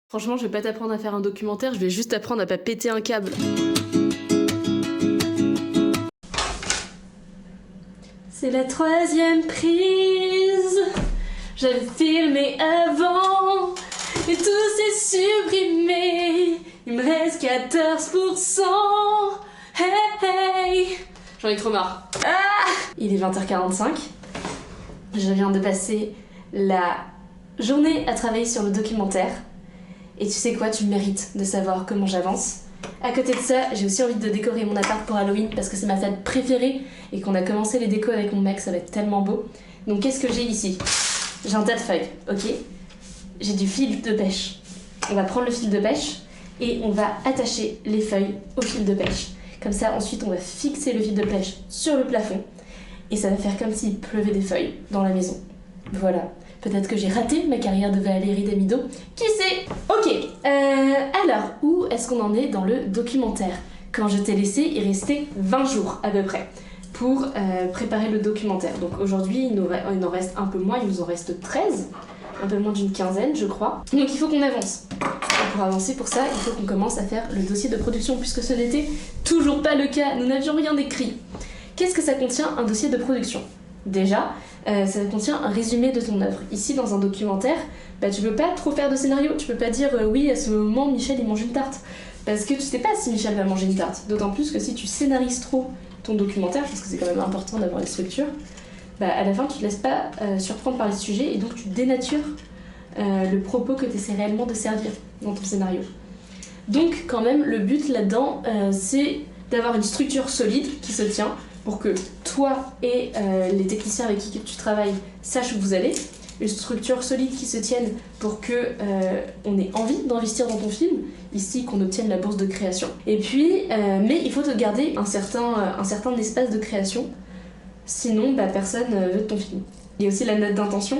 Franchement, je vais pas t'apprendre à faire un documentaire, je vais juste t'apprendre à pas péter un câble. C'est la 3e prise. J'avais filmé avant et tout s'est supprimé. Il me reste 14%. Hey, hey. J'en ai trop marre. Il est 20h45. Je viens de passer la journée à travailler sur le documentaire. Et tu sais quoi, tu mérites de savoir comment j'avance. À côté de ça, j'ai aussi envie de décorer mon appart pour Halloween parce que c'est ma fête préférée et qu'on a commencé les décos avec mon mec, ça va être tellement beau. Donc qu'est-ce que j'ai ici? J'ai un tas de feuilles, ok? J'ai du fil de pêche. On va prendre le fil de pêche et on va attacher les feuilles au fil de pêche. Comme ça, ensuite, on va fixer le fil de pêche sur le plafond et ça va faire comme s'il pleuvait des feuilles dans la maison. Voilà. Peut-être que j'ai raté ma carrière de Valérie Damido. Qui sait? Ok, alors, où est-ce qu'on en est dans le documentaire? Quand je t'ai laissé, il restait 20 jours à peu près pour préparer le documentaire. Donc aujourd'hui, il en reste un peu moins, il nous en reste 13, un peu moins d'une quinzaine, je crois. Donc il faut qu'on avance. Et pour avancer pour ça, il faut qu'on commence à faire le dossier de production, puisque ce n'était toujours pas le cas, nous n'avions rien écrit. Qu'est-ce que ça contient, un dossier de production? Déjà, ça contient un résumé de ton œuvre. Ici, dans un documentaire, tu peux pas trop faire de scénario. Tu peux pas dire oui, à ce moment, Michel il mange une tarte. Parce que tu sais pas si Michel va manger une tarte. D'autant plus que si tu scénarises trop ton documentaire, parce que c'est quand même important d'avoir une structure, à la fin, tu te laisses pas surprendre par les sujets et donc tu dénatures le propos que tu essaies réellement de servir dans ton scénario. Donc, quand même, le but là-dedans, c'est d'avoir une structure solide qui se tient pour que toi et les techniciens avec qui tu travailles sachent où vous allez, une structure solide qui se tienne pour que on ait envie d'investir dans ton film, ici qu'on obtienne la bourse de création. Et puis, mais il faut te garder un certain espace de création, sinon personne veut de ton film. Il y a aussi la note d'intention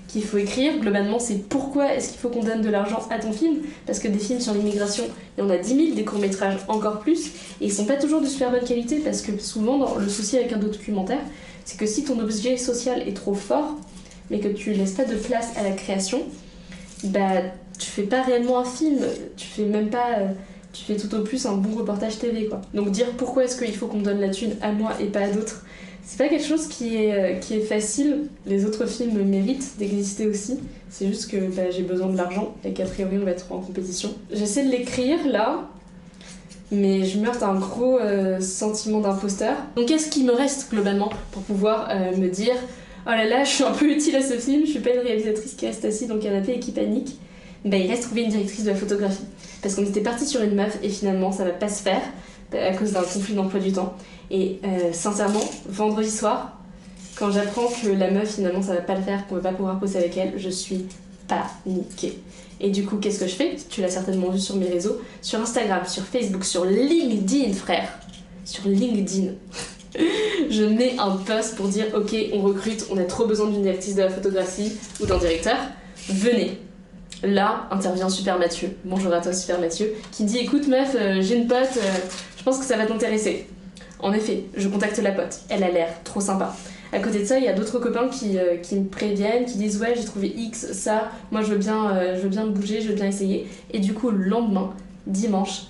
qu'il faut écrire. Globalement, c'est pourquoi est-ce qu'il faut qu'on donne de l'argent à ton film, parce que des films sur l'immigration, il y en a 10 000, des courts-métrages encore plus, et ils sont pas toujours de super bonne qualité, parce que souvent, le souci avec un documentaire, c'est que si ton objet social est trop fort, mais que tu laisses pas de place à la création, tu fais pas réellement un film, tu fais même pas... tu fais tout au plus un bon reportage TV, quoi. Donc dire pourquoi est-ce qu'il faut qu'on me donne la thune à moi et pas à d'autres, c'est pas quelque chose qui est facile. Les autres films méritent d'exister aussi. C'est juste que j'ai besoin de l'argent et qu'a priori on va être en compétition. J'essaie de l'écrire là, mais je meurs d'un gros sentiment d'imposteur. Donc qu'est-ce qui me reste globalement pour pouvoir me dire oh là là, je suis un peu utile à ce film, je suis pas une réalisatrice qui reste assise dans le canapé et qui panique. Il reste trouver une directrice de la photographie. Parce qu'on était parti sur une meuf et finalement ça va pas se faire à cause d'un conflit d'emploi du temps. Et sincèrement, vendredi soir, quand j'apprends que la meuf finalement ça va pas le faire, qu'on va pas pouvoir poser avec elle, je suis paniquée. Et du coup, qu'est-ce que je fais? Tu l'as certainement vu sur mes réseaux, sur Instagram, sur Facebook, sur LinkedIn, frère. Sur LinkedIn. Je mets un post pour dire ok, on recrute, on a trop besoin d'une directrice de la photographie ou d'un directeur, venez. Là intervient Super Mathieu, bonjour à toi Super Mathieu, qui me dit écoute meuf, j'ai une pote, je pense que ça va t'intéresser. En effet, je contacte la pote, elle a l'air trop sympa. À côté de ça, il y a d'autres copains qui me préviennent, qui disent ouais j'ai trouvé X, ça, moi je veux bien me bouger, je veux bien essayer. Et du coup le lendemain, dimanche,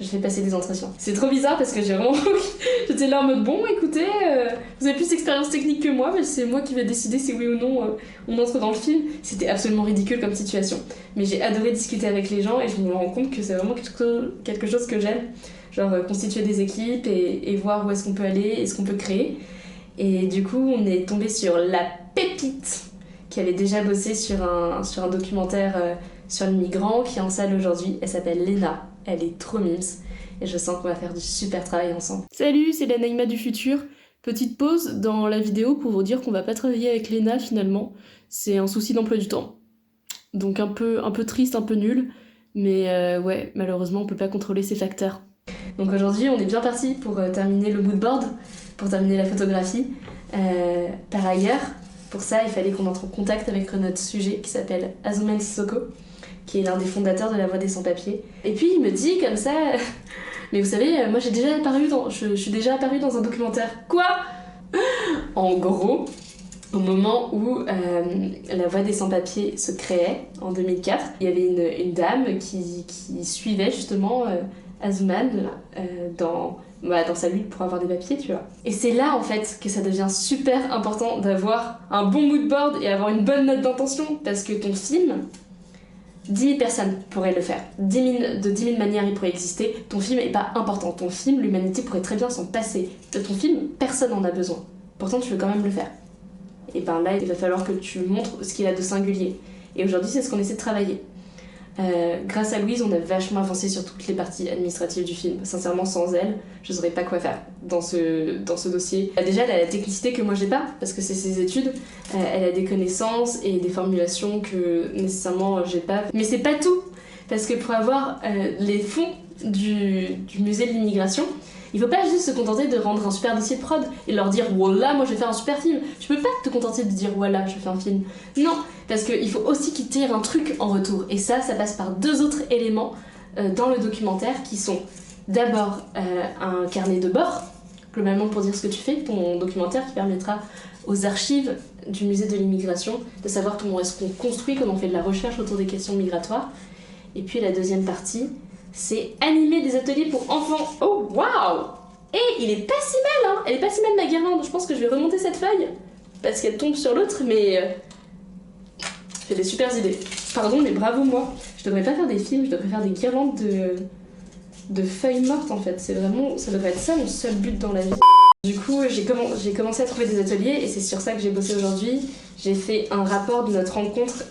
je fais passer des entretiens. C'est trop bizarre parce que j'ai vraiment... J'étais là en mode bon écoutez, vous avez plus d'expérience technique que moi, mais c'est moi qui vais décider si oui ou non on entre dans le film. C'était absolument ridicule comme situation. Mais j'ai adoré discuter avec les gens et je me rends compte que c'est vraiment quelque chose que j'aime. Genre constituer des équipes et voir où est-ce qu'on peut aller et ce qu'on peut créer. Et du coup on est tombé sur la pépite qui avait déjà bossé sur un documentaire sur les migrants qui est en salle aujourd'hui. Elle s'appelle Léna. Elle est trop mimes et je sens qu'on va faire du super travail ensemble. Salut, c'est la Naïma du futur. Petite pause dans la vidéo pour vous dire qu'on va pas travailler avec Léna finalement. C'est un souci d'emploi du temps. Donc un peu triste, un peu nul. Mais ouais, malheureusement on peut pas contrôler ces facteurs. Donc aujourd'hui on est bien parti pour terminer le moodboard, pour terminer la photographie. Par ailleurs, pour ça il fallait qu'on entre en contact avec notre sujet qui s'appelle Azumane Sissoko, qui est l'un des fondateurs de La Voix des Sans-Papiers. Et puis il me dit comme ça, mais vous savez, moi je suis déjà apparue dans un documentaire. Quoi? En gros, au moment où La Voix des Sans-Papiers se créait, en 2004. Il y avait une dame qui suivait justement Azumane dans sa lutte pour avoir des papiers, tu vois. Et c'est là, en fait, que ça devient super important d'avoir un bon mood board et avoir une bonne note d'intention, parce que ton film, 10 000 personnes pourraient le faire. De 10 000 manières, il pourrait exister. Ton film n'est pas important. Ton film, l'humanité pourrait très bien s'en passer. De ton film, personne n'en a besoin. Pourtant, tu veux quand même le faire. Et ben là, il va falloir que tu montres ce qu'il a de singulier. Et aujourd'hui, c'est ce qu'on essaie de travailler. Grâce à Louise, on a vachement avancé sur toutes les parties administratives du film. Sincèrement, sans elle, je saurais pas quoi faire dans ce dossier. Déjà, elle a la technicité que moi j'ai pas, parce que c'est ses études. Elle a des connaissances et des formulations que nécessairement j'ai pas. Mais c'est pas tout, parce que pour avoir les fonds du musée de l'immigration, il faut pas juste se contenter de rendre un super dossier de prod et leur dire voilà, moi je vais faire un super film. Tu peux pas te contenter de dire voilà, je fais un film. Non, parce qu'il faut aussi qu'ils tirent un truc en retour. Et ça passe par 2 autres éléments dans le documentaire qui sont d'abord un carnet de bord, globalement pour dire ce que tu fais, ton documentaire qui permettra aux archives du musée de l'immigration de savoir comment est-ce qu'on construit, comment on fait de la recherche autour des questions migratoires. Et puis la deuxième partie, c'est animer des ateliers pour enfants. Oh, waouh! Et il est pas si mal, hein! Elle est pas si mal, ma guirlande. Je pense que je vais remonter cette feuille, parce qu'elle tombe sur l'autre, mais... j'ai des super idées. Pardon, mais bravo moi. Je devrais pas faire des films, je devrais faire des guirlandes de feuilles mortes, en fait. C'est vraiment... ça devrait être ça, mon seul but dans la vie. Du coup, j'ai commencé à trouver des ateliers, et c'est sur ça que j'ai bossé aujourd'hui. J'ai fait un rapport de notre rencontre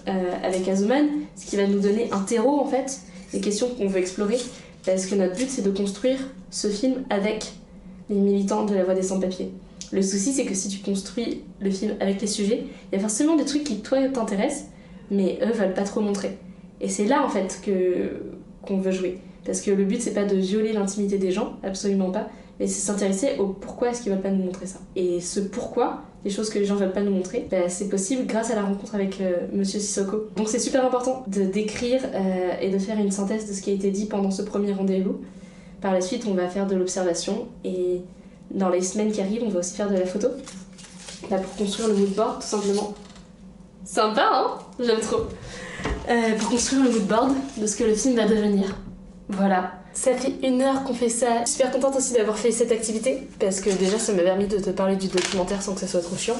avec Azumane, ce qui va nous donner un terreau, en fait, des questions qu'on veut explorer, parce que notre but c'est de construire ce film avec les militants de La Voix des Sans-Papiers. Le souci c'est que si tu construis le film avec les sujets, il y a forcément des trucs qui toi t'intéressent, mais eux veulent pas trop montrer. Et c'est là en fait qu'on veut jouer. Parce que le but c'est pas de violer l'intimité des gens, absolument pas, mais c'est s'intéresser au pourquoi est-ce qu'ils veulent pas nous montrer ça. Et ce pourquoi, les choses que les gens veulent pas nous montrer, c'est possible grâce à la rencontre avec Monsieur Sissoko. Donc c'est super important de d'écrire et de faire une synthèse de ce qui a été dit pendant ce premier rendez-vous. Par la suite, on va faire de l'observation et dans les semaines qui arrivent, on va aussi faire de la photo. Là, pour construire le mood board, tout simplement. Sympa, hein? J'aime trop. Pour construire le mood board de ce que le film va devenir. Voilà. Ça fait 1 heure qu'on fait ça. Je suis super contente aussi d'avoir fait cette activité parce que déjà ça m'a permis de te parler du documentaire sans que ça soit trop chiant.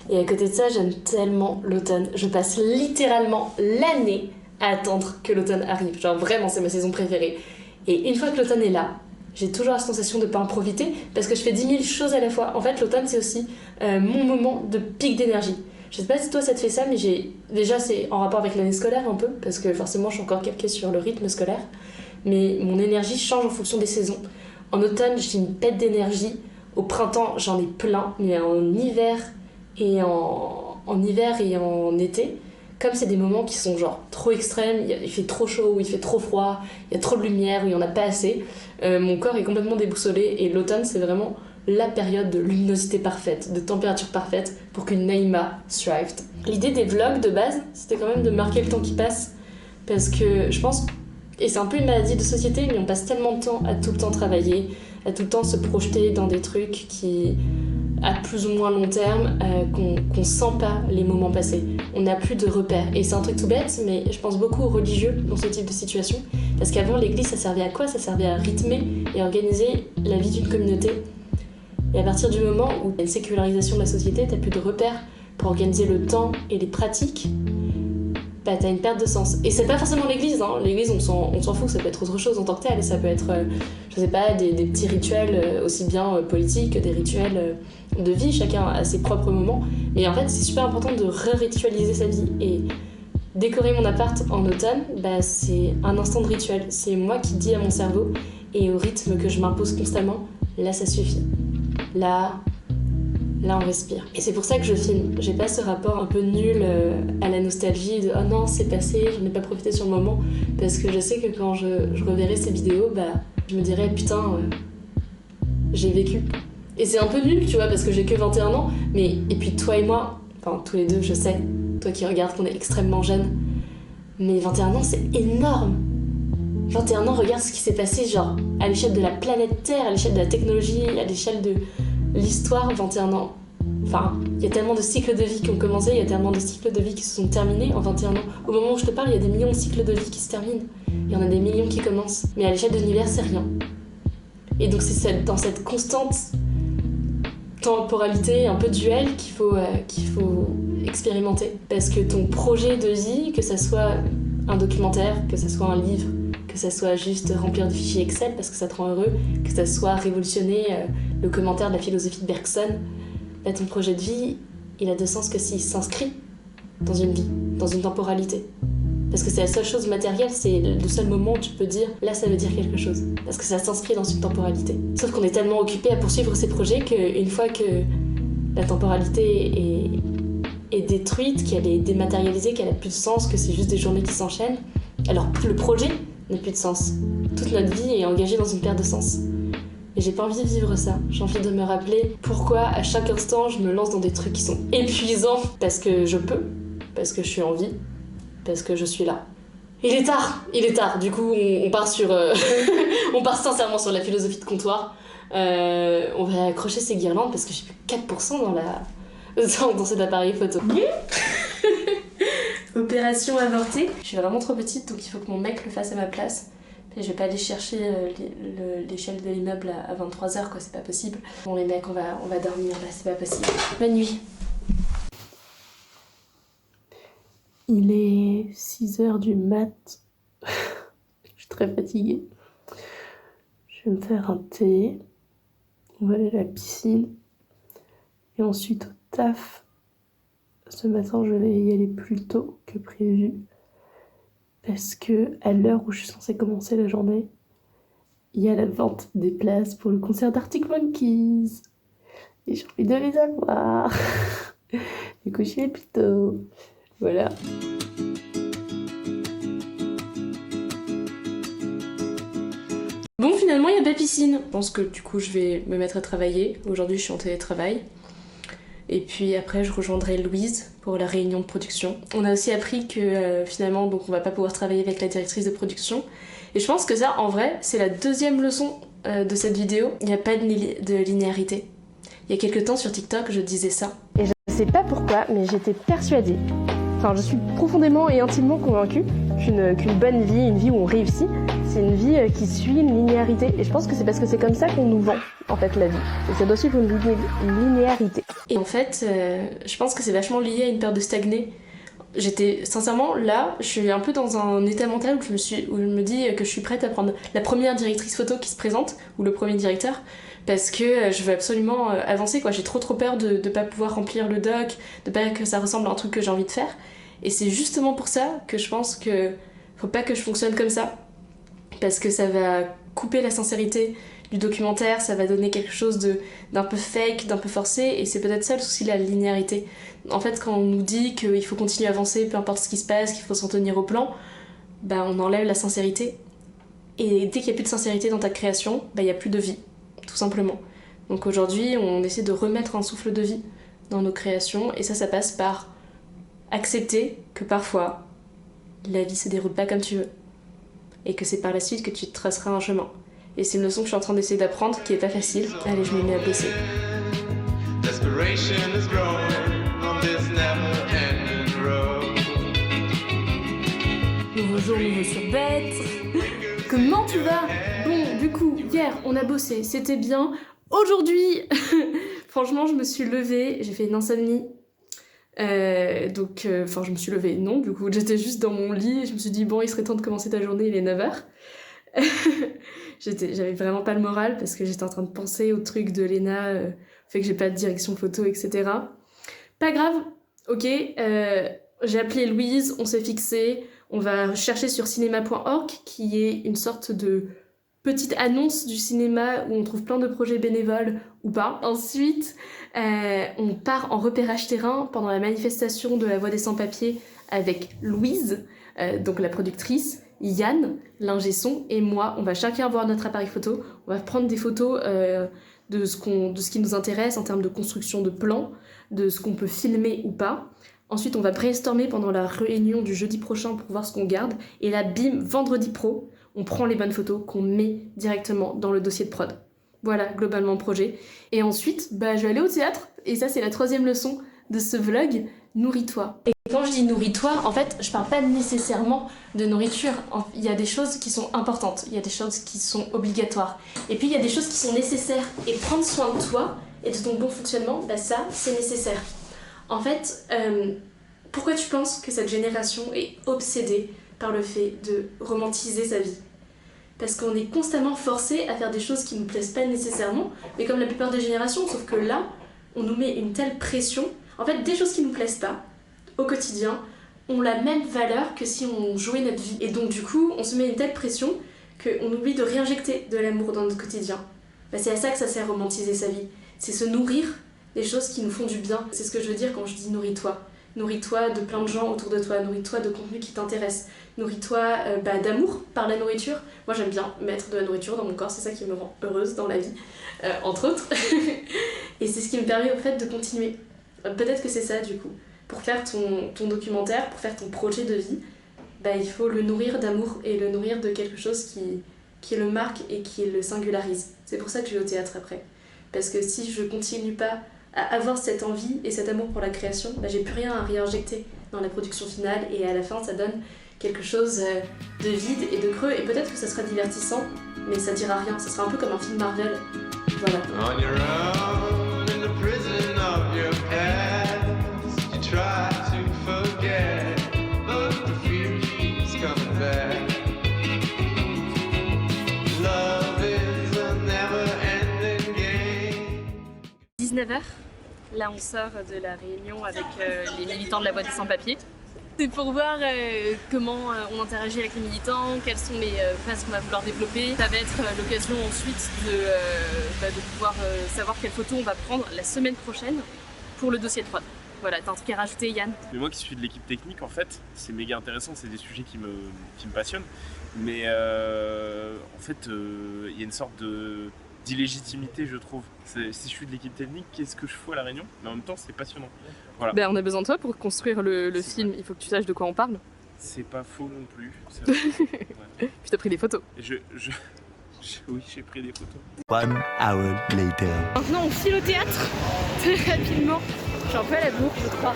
Et à côté de ça, j'aime tellement l'automne. Je passe littéralement l'année à attendre que l'automne arrive. Genre vraiment, c'est ma saison préférée. Et une fois que l'automne est là, j'ai toujours la sensation de ne pas en profiter parce que je fais 10 000 choses à la fois. En fait, l'automne, c'est aussi mon moment de pic d'énergie. Je sais pas si toi ça te fait ça, mais déjà c'est en rapport avec l'année scolaire un peu, parce que forcément je suis encore calquée sur le rythme scolaire. Mais mon énergie change en fonction des saisons. En automne, j'ai une pète d'énergie. Au printemps, j'en ai plein. Mais en hiver et en été, comme c'est des moments qui sont genre trop extrêmes, il fait trop chaud, ou il fait trop froid, il y a trop de lumière, ou il n'y en a pas assez, mon corps est complètement déboussolé. Et l'automne, c'est vraiment la période de luminosité parfaite, de température parfaite pour qu'une Naïma thrive. L'idée des vlogs de base, c'était quand même de marquer le temps qui passe. Parce que je pense... Et c'est un peu une maladie de société, mais on passe tellement de temps à tout le temps travailler, à tout le temps se projeter dans des trucs qui, à plus ou moins long terme, qu'on sent pas les moments passés. On n'a plus de repères. Et c'est un truc tout bête, mais je pense beaucoup aux religieux dans ce type de situation. Parce qu'avant, l'église, ça servait à quoi? Ça servait à rythmer et organiser la vie d'une communauté. Et à partir du moment où il y a une sécularisation de la société, t'as plus de repères pour organiser le temps et les pratiques, bah t'as une perte de sens. Et c'est pas forcément l'église, hein. L'église on s'en fout, ça peut être autre chose en tant que tel, ça peut être, je sais pas, des petits rituels aussi bien politiques que des rituels de vie, chacun a ses propres moments. Mais en fait c'est super important de re-ritualiser sa vie. Et décorer mon appart en automne, bah c'est un instant de rituel. C'est moi qui dis à mon cerveau, et au rythme que je m'impose constamment, là ça suffit. Là on respire. Et c'est pour ça que je filme. J'ai pas ce rapport un peu nul à la nostalgie de « oh non, c'est passé, je n'ai pas profité sur le moment ». Parce que je sais que quand je reverrai ces vidéos, bah, je me dirai « putain, j'ai vécu ». Et c'est un peu nul, tu vois, parce que j'ai que 21 ans. Mais, et puis toi et moi, enfin tous les deux, je sais, toi qui regardes qu'on est extrêmement jeunes, mais 21 ans, c'est énorme. 21 ans, regarde ce qui s'est passé, genre, à l'échelle de la planète Terre, à l'échelle de la technologie, à l'échelle de... l'histoire, 21 ans, Enfin, il y a tellement de cycles de vie qui ont commencé, il y a tellement de cycles de vie qui se sont terminés en 21 ans. Au moment où je te parle, il y a des millions de cycles de vie qui se terminent. Il y en a des millions qui commencent. Mais à l'échelle de l'univers, c'est rien. Et donc c'est dans cette constante temporalité un peu duel qu'il faut expérimenter. Parce que ton projet de vie, que ça soit un documentaire, que ça soit un livre, que ça soit juste remplir des fichiers Excel parce que ça te rend heureux, que ça soit révolutionner le commentaire de la philosophie de Bergson, là, ton projet de vie, il a de sens que s'il s'inscrit dans une vie, dans une temporalité. Parce que c'est la seule chose matérielle, c'est le seul moment où tu peux dire là ça veut dire quelque chose. Parce que ça s'inscrit dans une temporalité. Sauf qu'on est tellement occupé à poursuivre ces projets qu'une fois que la temporalité est détruite, qu'elle est dématérialisée, qu'elle n'a plus de sens, que c'est juste des journées qui s'enchaînent, alors le projet n'a plus de sens. Toute notre vie est engagée dans une perte de sens. Et j'ai pas envie de vivre ça. J'ai envie de me rappeler pourquoi à chaque instant je me lance dans des trucs qui sont épuisants parce que je peux, parce que je suis en vie, parce que je suis là. Il est tard. Du coup, on part sur, on part sincèrement sur la philosophie de comptoir. On va accrocher ces guirlandes parce que j'ai plus 4% dans cet appareil photo. Opération avortée. Je suis vraiment trop petite, donc il faut que mon mec le fasse à ma place. Et je vais pas aller chercher l'échelle de l'immeuble à 23h, quoi, c'est pas possible. Bon les mecs, on va dormir là, c'est pas possible. Bonne nuit. Il est 6h du mat. Je suis très fatiguée. Je vais me faire un thé. On va aller à la piscine. Et ensuite au taf. Ce matin, je vais y aller plus tôt que prévu. Parce que à l'heure où je suis censée commencer la journée, il y a la vente des places pour le concert d'Arctic Monkeys. Et j'ai envie de les avoir. Du coup, je vais plus tôt. Voilà. Bon, finalement, il y a pas piscine. Je pense que du coup, je vais me mettre à travailler. Aujourd'hui, je suis en télétravail. Et puis après, je rejoindrai Louise pour la réunion de production. On a aussi appris que finalement, donc on va pas pouvoir travailler avec la directrice de production. Et je pense que ça, en vrai, c'est la deuxième leçon de cette vidéo. Il n'y a pas de linéarité. Il y a quelques temps sur TikTok, je disais ça. Et je sais pas pourquoi, mais j'étais persuadée. Enfin, je suis profondément et intimement convaincue qu'une bonne vie, une vie où on réussit, c'est une vie qui suit une linéarité. Et je pense que c'est parce que c'est comme ça qu'on nous vend, en fait, la vie. Et ça doit suivre une linéarité. Et en fait, je pense que c'est vachement lié à une peur de stagner. J'étais, sincèrement, là, je suis un peu dans un état mental où je me dis que je suis prête à prendre la première directrice photo qui se présente, ou le premier directeur, parce que je veux absolument avancer, quoi. J'ai trop peur de pas pouvoir remplir le doc, de pas que ça ressemble à un truc que j'ai envie de faire. Et c'est justement pour ça que je pense que faut pas que je fonctionne comme ça. Parce que ça va couper la sincérité du documentaire, ça va donner quelque chose d'un peu fake, d'un peu forcé, et c'est peut-être ça le souci de la linéarité. En fait, quand on nous dit qu'il faut continuer à avancer, peu importe ce qui se passe, qu'il faut s'en tenir au plan, bah on enlève la sincérité. Et dès qu'il n'y a plus de sincérité dans ta création, bah il n'y a plus de vie, tout simplement. Donc aujourd'hui, on essaie de remettre un souffle de vie dans nos créations, et ça passe par accepter que parfois, la vie se déroule pas comme tu veux. Et que c'est par la suite que tu te traceras un chemin. Et c'est une leçon que je suis en train d'essayer d'apprendre, qui est pas facile. Allez, je me mets à bosser. Nouveau jour, nouveau sur-bête. Comment tu vas? Bon, du coup, hier, on a bossé, c'était bien. Aujourd'hui, franchement, je me suis levée, j'ai fait une insomnie. Je me suis levée, non, du coup, j'étais juste dans mon lit et je me suis dit, bon, il serait temps de commencer ta journée, il est 9h. J'avais vraiment pas le moral parce que j'étais en train de penser au truc de Léna, fait que j'ai pas de direction photo, etc. Pas grave, ok, j'ai appelé Louise, on s'est fixé, on va chercher sur cinéma.org qui est une sorte de petite annonce du cinéma où on trouve plein de projets bénévoles ou pas. Ensuite, on part en repérage terrain pendant la manifestation de la Voix des Sans-Papiers avec Louise, donc la productrice, Yann, l'ingé son, et moi. On va chacun avoir notre appareil photo, on va prendre des photos de ce qui nous intéresse en termes de construction de plans, de ce qu'on peut filmer ou pas. Ensuite, on va brainstormer pendant la réunion du jeudi prochain pour voir ce qu'on garde. Et là, bim, vendredi pro, on prend les bonnes photos qu'on met directement dans le dossier de prod. Voilà, globalement projet. Et ensuite, je vais aller au théâtre, et ça c'est la 3e leçon de ce vlog, nourris-toi. Et quand je dis nourris-toi, en fait, je parle pas nécessairement de nourriture. Il y a des choses qui sont importantes, il y a des choses qui sont obligatoires, et puis il y a des choses qui sont nécessaires. Et prendre soin de toi et de ton bon fonctionnement, ça, c'est nécessaire. En fait, pourquoi tu penses que cette génération est obsédée par le fait de romantiser sa vie ? Parce qu'on est constamment forcé à faire des choses qui nous plaisent pas nécessairement, mais comme la plupart des générations, sauf que là, on nous met une telle pression. En fait, des choses qui nous plaisent pas, au quotidien, ont la même valeur que si on jouait notre vie. Et donc du coup, on se met une telle pression qu'on oublie de réinjecter de l'amour dans notre quotidien. C'est à ça que ça sert romantiser sa vie. C'est se nourrir des choses qui nous font du bien. C'est ce que je veux dire quand je dis nourris-toi. Nourris-toi de plein de gens autour de toi, nourris-toi de contenu qui t'intéresse, nourris-toi d'amour par la nourriture. Moi j'aime bien mettre de la nourriture dans mon corps, c'est ça qui me rend heureuse dans la vie, entre autres. Et c'est ce qui me permet au fait de continuer. Peut-être que c'est ça du coup. Pour faire ton documentaire, pour faire ton projet de vie, il faut le nourrir d'amour et le nourrir de quelque chose qui le marque et qui le singularise. C'est pour ça que je vais au théâtre après. Parce que si je continue pas à avoir cette envie et cet amour pour la création, j'ai plus rien à réinjecter dans la production finale, et à la fin ça donne quelque chose de vide et de creux, et peut-être que ça sera divertissant, mais ça dira rien, ça sera un peu comme un film Marvel. Voilà. On your own in the prison of your past, you try to forget, but the fear keeps coming back. Love is a never-ending game. 19h, là on sort de la réunion avec les militants de la Voix des Sans-Papiers. C'est pour voir comment on interagit avec les militants, quelles sont les phases qu'on va vouloir développer. Ça va être l'occasion ensuite de pouvoir savoir quelles photos on va prendre la semaine prochaine pour le dossier de prod. Voilà, t'as un truc à rajouter, Yann? Mais moi qui suis de l'équipe technique, en fait, c'est méga intéressant, c'est des sujets qui me passionnent. Mais en fait, il y a une sorte d'illégitimité, je trouve. Si je suis de l'équipe technique, qu'est-ce que je fous à la réunion? Mais en même temps, c'est passionnant. Voilà. On a besoin de toi pour construire le film, il faut que tu saches de quoi on parle. C'est pas faux non plus. Puis t'as pris des photos. Oui, j'ai pris des photos. 1 hour later. Maintenant on file au théâtre, très rapidement. Je suis un peu à la bourre, je crois.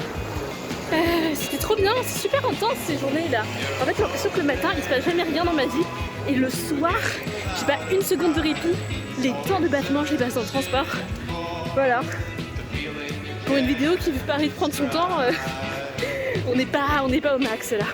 C'était trop bien, c'est super intense ces journées-là. En fait, j'ai l'impression que le matin, il se passe jamais rien dans ma vie. Et le soir, j'ai pas une seconde de répit. Les temps de battement, je les passe en transport. Voilà. Pour une vidéo qui vous paraît de prendre son temps, on n'est pas au max là.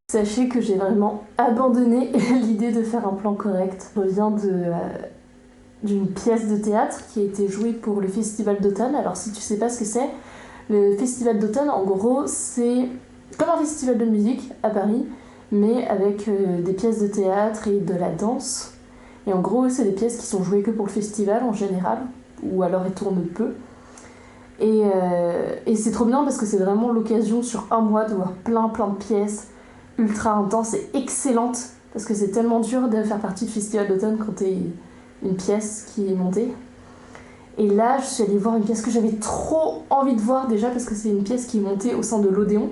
Sachez que j'ai vraiment abandonné l'idée de faire un plan correct. Je reviens d'une pièce de théâtre qui a été jouée pour le Festival d'automne. Alors si tu sais pas ce que c'est, le Festival d'automne, en gros, c'est comme un festival de musique à Paris, mais avec des pièces de théâtre et de la danse. Et en gros, c'est des pièces qui sont jouées que pour le festival en général, ou alors elles tournent peu. Et c'est trop bien parce que c'est vraiment l'occasion sur un mois de voir plein de pièces ultra intenses et excellentes, parce que c'est tellement dur de faire partie du Festival d'automne quand t'es une pièce qui est montée. Et là, je suis allée voir une pièce que j'avais trop envie de voir déjà, parce que c'est une pièce qui est montée au sein de l'Odéon.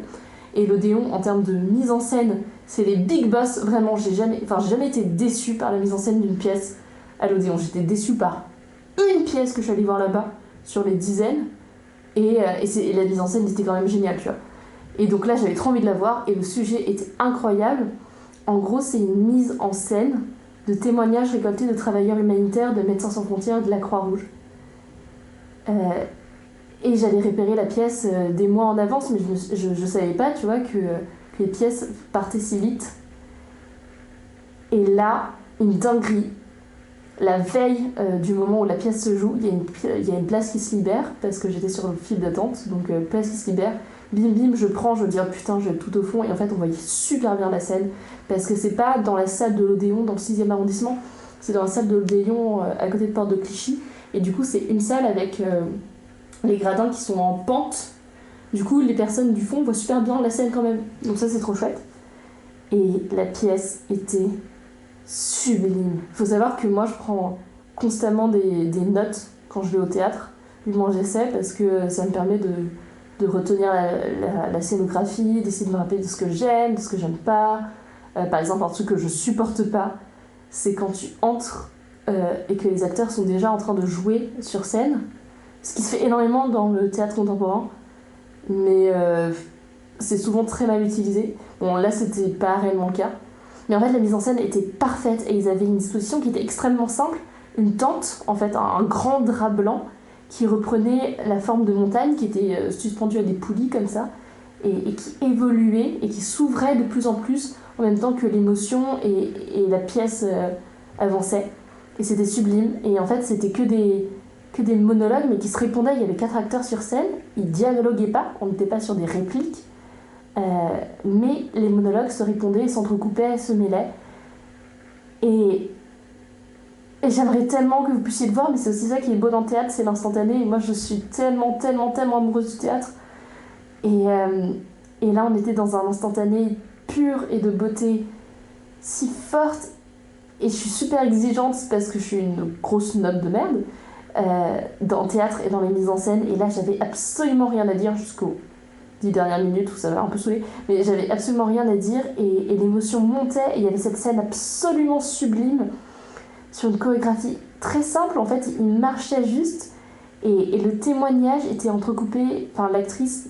Et l'Odéon, en termes de mise en scène, c'est les big boss. Vraiment, j'ai jamais été déçue par la mise en scène d'une pièce à l'Odéon. J'étais déçue par une pièce que je suis allée voir là-bas, sur les dizaines. Et la mise en scène était quand même géniale, tu vois. Et donc là, j'avais trop envie de la voir, et le sujet était incroyable. En gros, c'est une mise en scène de témoignages récoltés de travailleurs humanitaires, de Médecins sans frontières et de la Croix-Rouge. Et j'avais repéré la pièce des mois en avance, mais je savais pas, tu vois, que les pièces partaient si vite. Et là, une dinguerie. La veille du moment où la pièce se joue, il y a une place qui se libère, parce que j'étais sur le fil d'attente, donc place qui se libère. Bim, je dis oh putain, je vais tout au fond, et en fait on voyait super bien la scène, parce que c'est pas dans la salle de l'Odéon, dans le 6e arrondissement, c'est dans la salle de l'Odéon à côté de Porte de Clichy, et du coup c'est une salle avec les gradins qui sont en pente, du coup les personnes du fond voient super bien la scène quand même, donc ça c'est trop chouette. Et la pièce était sublime. Faut savoir que moi je prends constamment des notes quand je vais au théâtre, du moins j'essaie, parce que ça me permet de de retenir la scénographie, d'essayer de me rappeler de ce que j'aime, de ce que j'aime pas. Par exemple, un truc que je supporte pas, c'est quand tu entres et que les acteurs sont déjà en train de jouer sur scène, ce qui se fait énormément dans le théâtre contemporain, mais c'est souvent très mal utilisé. Bon, là, c'était pas réellement le cas. Mais en fait, la mise en scène était parfaite et ils avaient une disposition qui était extrêmement simple. Une tente, en fait, un grand drap blanc qui reprenait la forme de montagne, qui était suspendu à des poulies comme ça, et qui évoluait et qui s'ouvrait de plus en plus en même temps que l'émotion et la pièce avançait. Et c'était sublime. Et en fait, c'était que des monologues, mais qui se répondaient. Il y avait 4 acteurs sur scène, ils dialoguaient pas, on n'était pas sur des répliques, mais les monologues se répondaient, s'entrecoupaient, se mêlaient. Et j'aimerais tellement que vous puissiez le voir, mais c'est aussi ça qui est beau dans le théâtre, c'est l'instantané. Et moi, je suis tellement amoureuse du théâtre. Et là, on était dans un instantané pur et de beauté si forte. Et je suis super exigeante parce que je suis une grosse snob de merde dans le théâtre et dans les mises en scène. Et là, j'avais absolument rien à dire jusqu'aux 10 dernières minutes où ça m'a un peu saoulée. Mais j'avais absolument rien à dire et l'émotion montait. Et il y avait cette scène absolument sublime sur une chorégraphie très simple. En fait, il marchait juste et le témoignage était entrecoupé. Enfin, l'actrice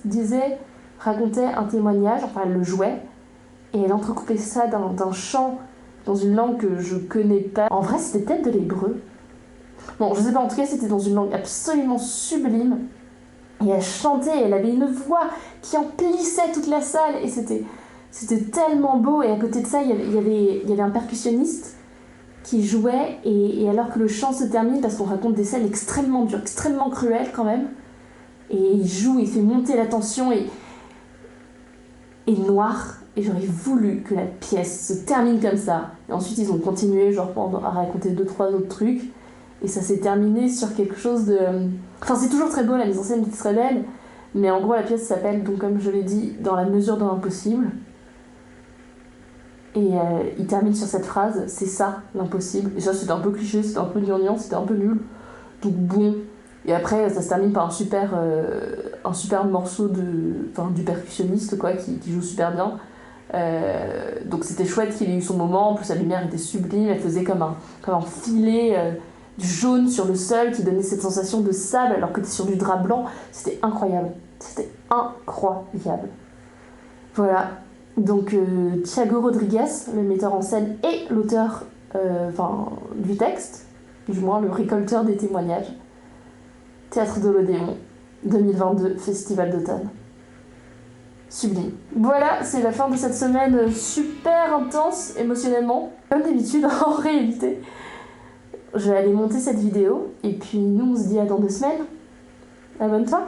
racontait un témoignage, enfin, elle le jouait. Et elle entrecoupait ça d'un chant dans une langue que je connais pas. En vrai, c'était peut-être de l'hébreu. Bon, je sais pas, en tout cas, c'était dans une langue absolument sublime. Et elle chantait, elle avait une voix qui emplissait toute la salle. Et c'était tellement beau. Et à côté de ça, il y avait un percussionniste qui jouait. Et alors que le chant se termine, parce qu'on raconte des scènes extrêmement dures, extrêmement cruelles quand même. Et il joue, il fait monter la tension et noir. Et j'aurais voulu que la pièce se termine comme ça. Et ensuite, ils ont continué genre, à raconter 2-3 autres trucs. Et ça s'est terminé sur quelque chose de... Enfin, c'est toujours très beau, la mise en scène est très belle. Mais en gros, la pièce s'appelle, donc comme je l'ai dit, Dans la mesure de l'impossible. Et il termine sur cette phrase, c'est ça, l'impossible. Et ça, c'était un peu cliché, c'était un peu gnangnan, c'était un peu nul. Donc bon... Et après, ça se termine par un super morceau du percussionniste, quoi, qui joue super bien. Donc c'était chouette qu'il ait eu son moment. En plus, la lumière était sublime, elle faisait comme un filet du jaune sur le sol qui donnait cette sensation de sable alors que t'es sur du drap blanc. C'était incroyable. C'était incroyable. Voilà. Donc Thiago Rodriguez, le metteur en scène et l'auteur du texte, du moins le récolteur des témoignages. Théâtre de l'Odéon, 2022, Festival d'automne. Sublime. Voilà, c'est la fin de cette semaine super intense émotionnellement. Comme d'habitude, en réalité. Je vais aller monter cette vidéo. Et puis nous, on se dit à dans 2 semaines. Abonne-toi.